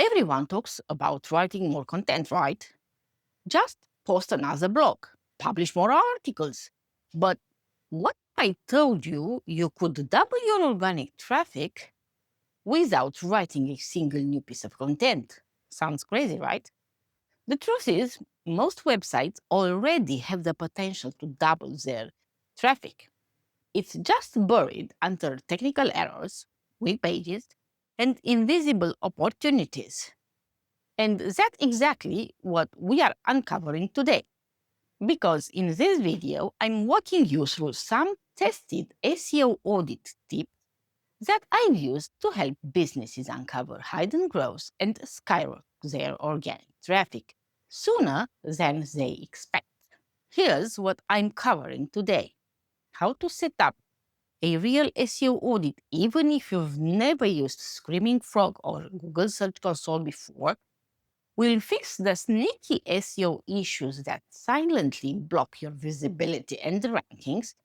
Everyone talks about writing more content, right? Just post another blog, publish more articles. But what I told you, you could double your organic traffic without writing a single new piece of content. Sounds crazy, right? The truth is, most websites already have the potential to double their traffic. It's just buried under technical errors, weak pages, and invisible opportunities. And that's exactly what we are uncovering today. Because in this video, I'm walking you through some tested SEO audit tips that I've used to help businesses uncover hidden growth and skyrocket their organic traffic sooner than they expect. Here's what I'm covering today: how to set up a real SEO audit even if you've never used Screaming Frog or Google Search Console before. We'll fix the sneaky SEO issues that silently block your visibility and rankings.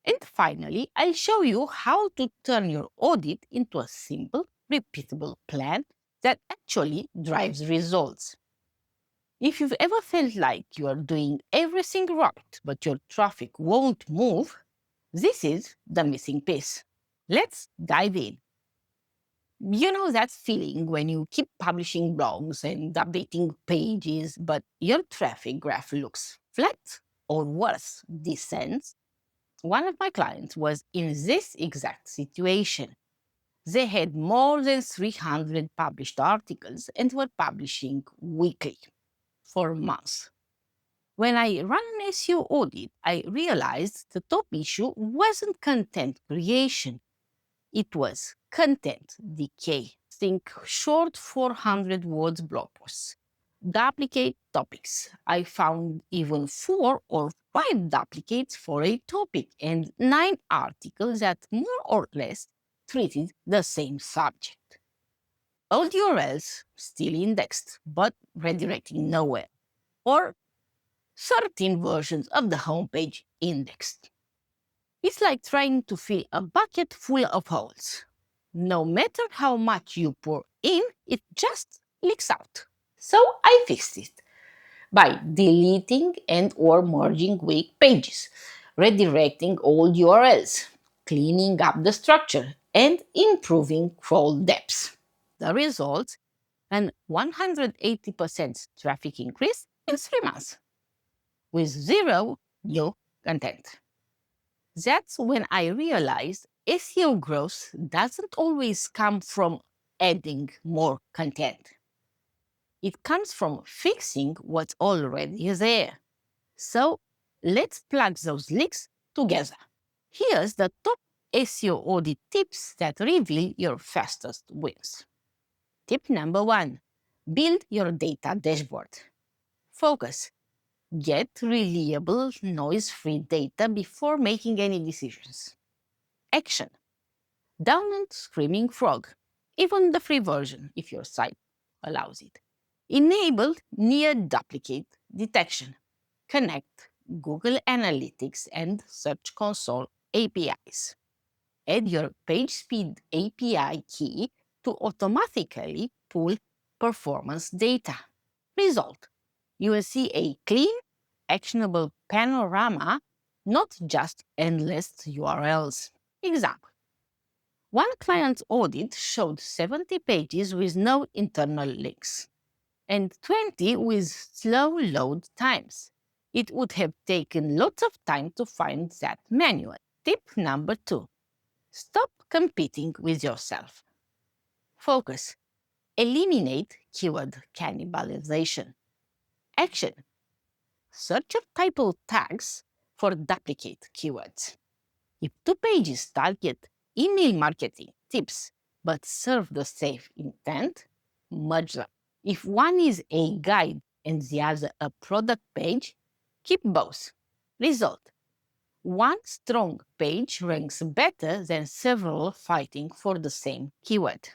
And finally, I'll show you how to turn your audit into a simple, repeatable plan that actually drives results. If you've ever felt like you are doing everything right, but your traffic won't move, this is the missing piece. Let's dive in. You know that feeling when you keep publishing blogs and updating pages, but your traffic graph looks flat or worse, descends? One of my clients was in this exact situation. They had more than 300 published articles and were publishing weekly for months. When I ran an SEO audit, I realized the top issue wasn't content creation, it was content decay. Think short 400 words blog posts. Duplicate topics. I found even 4 or 5 duplicates for a topic and 9 articles that more or less treated the same subject. Old URLs still indexed, but redirecting nowhere. Or 13 versions of the homepage indexed. It's like trying to fill a bucket full of holes. No matter how much you pour in, it just leaks out. So I fixed it by deleting and or merging weak pages, redirecting old URLs, cleaning up the structure, and improving crawl depths. The result? An 180% traffic increase in 3 months with zero new content. That's when I realized SEO growth doesn't always come from adding more content. It comes from fixing what's already there. So let's plug those leaks together. Here's the top SEO audit tips that reveal your fastest wins. Tip number 1: build your data dashboard. Focus. Get reliable, noise-free data before making any decisions. Action. Download Screaming Frog, even the free version if your site allows it. Enable near duplicate detection. Connect Google Analytics and Search Console APIs. Add your PageSpeed API key to automatically pull performance data. Result: you will see a clean, actionable panorama, not just endless URLs. Example: one client's audit showed 70 pages with no internal links and 20 with slow load times. It would have taken lots of time to find that manual. Tip number 2: stop competing with yourself. Focus. Eliminate keyword cannibalization. Action. Search your title tags for duplicate keywords. If 2 pages target email marketing tips but serve the same intent, merge them. If one is a guide and the other a product page, keep both. Result: one strong page ranks better than several fighting for the same keyword.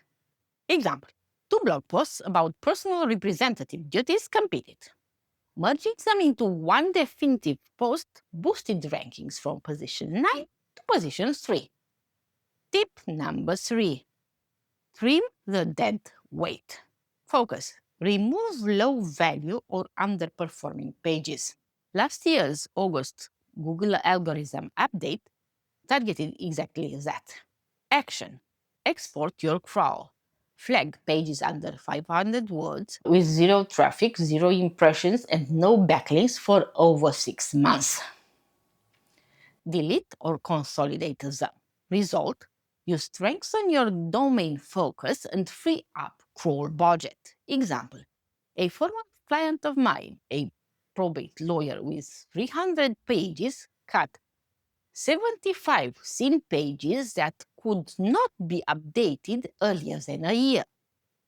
Example: 2 blog posts about personal representative duties competed. Merging them into one definitive post boosted rankings from position 9 to position 3. Tip number 3: trim the dead weight. Focus. Remove low value or underperforming pages. Last year's August Google algorithm update targeted exactly that. Action. Export your crawl. Flag pages under 500 words with zero traffic, zero impressions, and no backlinks for over 6 months. Delete or consolidate them. Result, you strengthen your domain focus and free up crawl budget. Example, a former client of mine, a probate lawyer with 300 pages, cut 75 thin pages that could not be updated earlier than a year.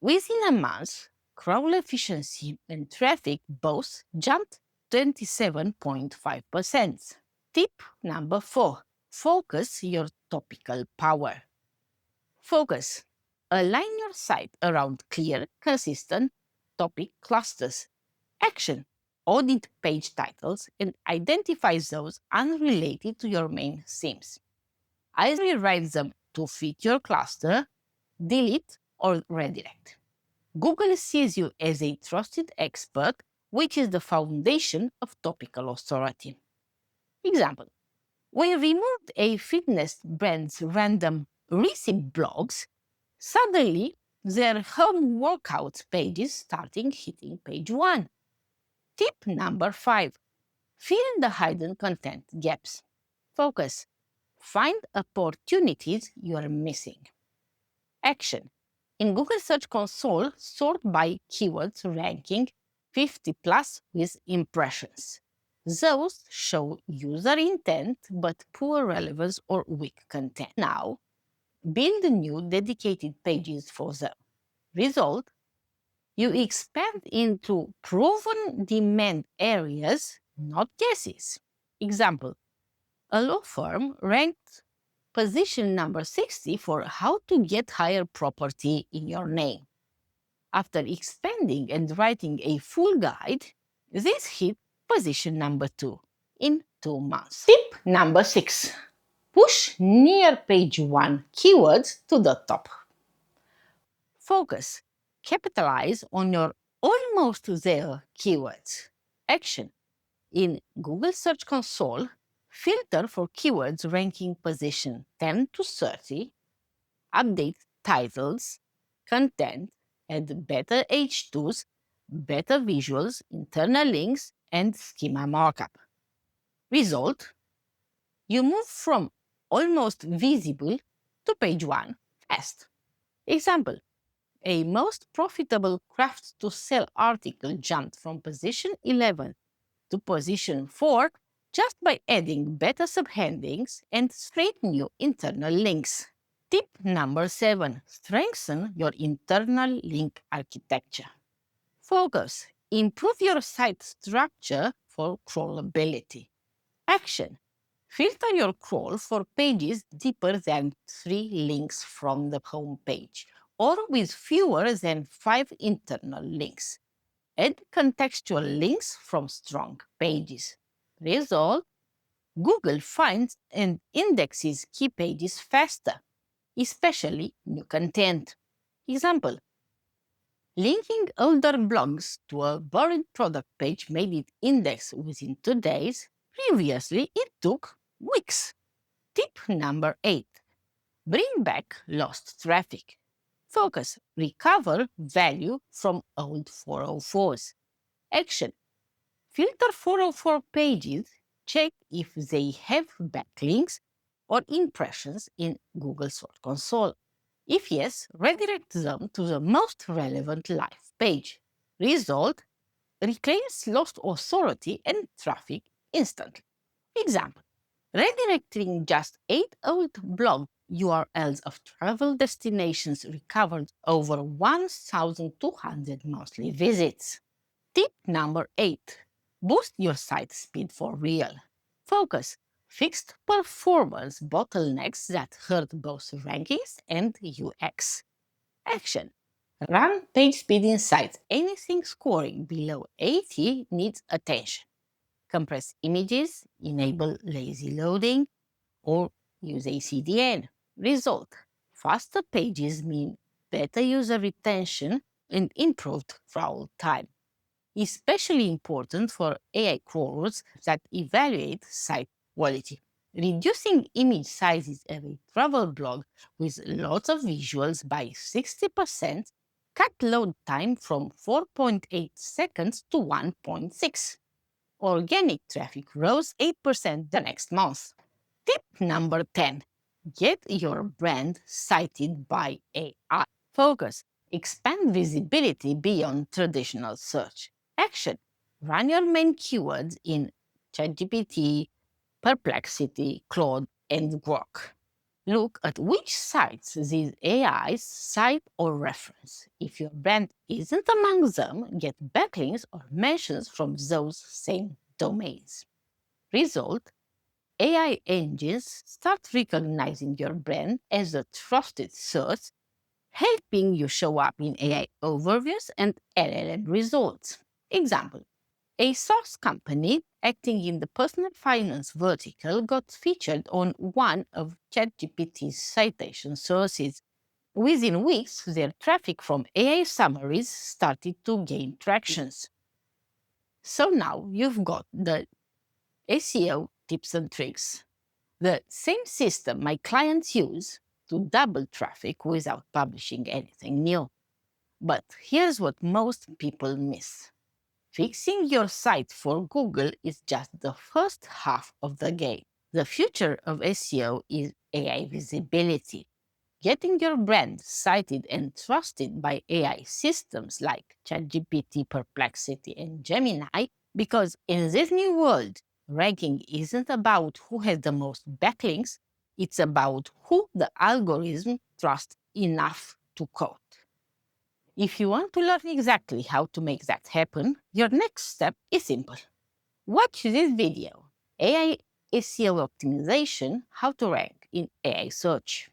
Within a month, crawl efficiency and traffic both jumped 27.5%. Tip number 4. Focus your topical power. Focus. Align your site around clear, consistent topic clusters. Action. Audit page titles and identify those unrelated to your main themes. Either rewrite them to fit your cluster, delete, or redirect. Google sees you as a trusted expert, which is the foundation of topical authority. Example. We removed a fitness brand's random receipt blogs. Suddenly, their home workout pages starting hitting page 1. Tip number 5. Fill in the hidden content gaps. Focus. Find opportunities you are missing. Action. In Google Search Console, sort by keywords ranking 50 plus with impressions. Those show user intent but poor relevance or weak content. Now, build new dedicated pages for them. Result, you expand into proven demand areas, not guesses. Example, a law firm ranked position number 60 for how to get higher property in your name. After expanding and writing a full guide, this hit position number 2 in 2 months. Tip number 6. Push near page 1 keywords to the top. Focus. Capitalize on your almost there keywords. Action. In Google Search Console, filter for keywords ranking position 10 to 30, update titles, content, add better H2s, better visuals, internal links, and schema markup. Result, you move from almost visible to page 1 fast. Example, a most profitable craft to sell article jumped from position 11 to position 4 just by adding better subheadings and straight new internal links. Tip number 7. Strengthen your internal link architecture. Focus. Improve your site structure for crawlability. Action. Filter your crawl for pages deeper than 3 links from the home page or with fewer than 5 internal links. Add contextual links from strong pages. Result, Google finds and indexes key pages faster, especially new content. Example, linking older blogs to a buried product page made it index within 2 days. Previously, it took weeks. Tip number 8. Bring back lost traffic. Focus. Recover value from old 404s. Action. Filter 404 pages. Check if they have backlinks or impressions in Google Search Console. If yes, redirect them to the most relevant live page. Result, reclaims lost authority and traffic instantly. Example, redirecting just 8 old blog URLs of travel destinations recovered over 1,200 monthly visits. Tip number 8. Boost your site speed for real. Focus. Fixed performance bottlenecks that hurt both rankings and UX. Action. Run page speed insights. Anything scoring below 80 needs attention. Compress images, enable lazy loading, or use a CDN. Result. Faster pages mean better user retention and improved throughout time, especially important for AI crawlers that evaluate site quality. Reducing image sizes of a travel blog with lots of visuals by 60% cut load time from 4.8 seconds to 1.6. Organic traffic rose 8% the next month. Tip number 10. Get your brand cited by AI. Focus. Expand visibility beyond traditional search. Action. Run your main keywords in ChatGPT, Perplexity, Claude, and Grok. Look at which sites these AIs cite or reference. If your brand isn't among them, get backlinks or mentions from those same domains. Result: AI engines start recognizing your brand as a trusted source, helping you show up in AI overviews and LLM results. Example: a SaaS company acting in the personal finance vertical got featured on one of ChatGPT's citation sources. Within weeks, their traffic from AI summaries started to gain tractions. So now you've got the SEO tips and tricks, the same system my clients use to double traffic without publishing anything new. But here's what most people miss. Fixing your site for Google is just the first half of the game. The future of SEO is AI visibility. Getting your brand cited and trusted by AI systems like ChatGPT, Perplexity, and Gemini, because in this new world, ranking isn't about who has the most backlinks, it's about who the algorithm trusts enough to quote. If you want to learn exactly how to make that happen, your next step is simple. Watch this video, AI SEO optimization, how to rank in AI search.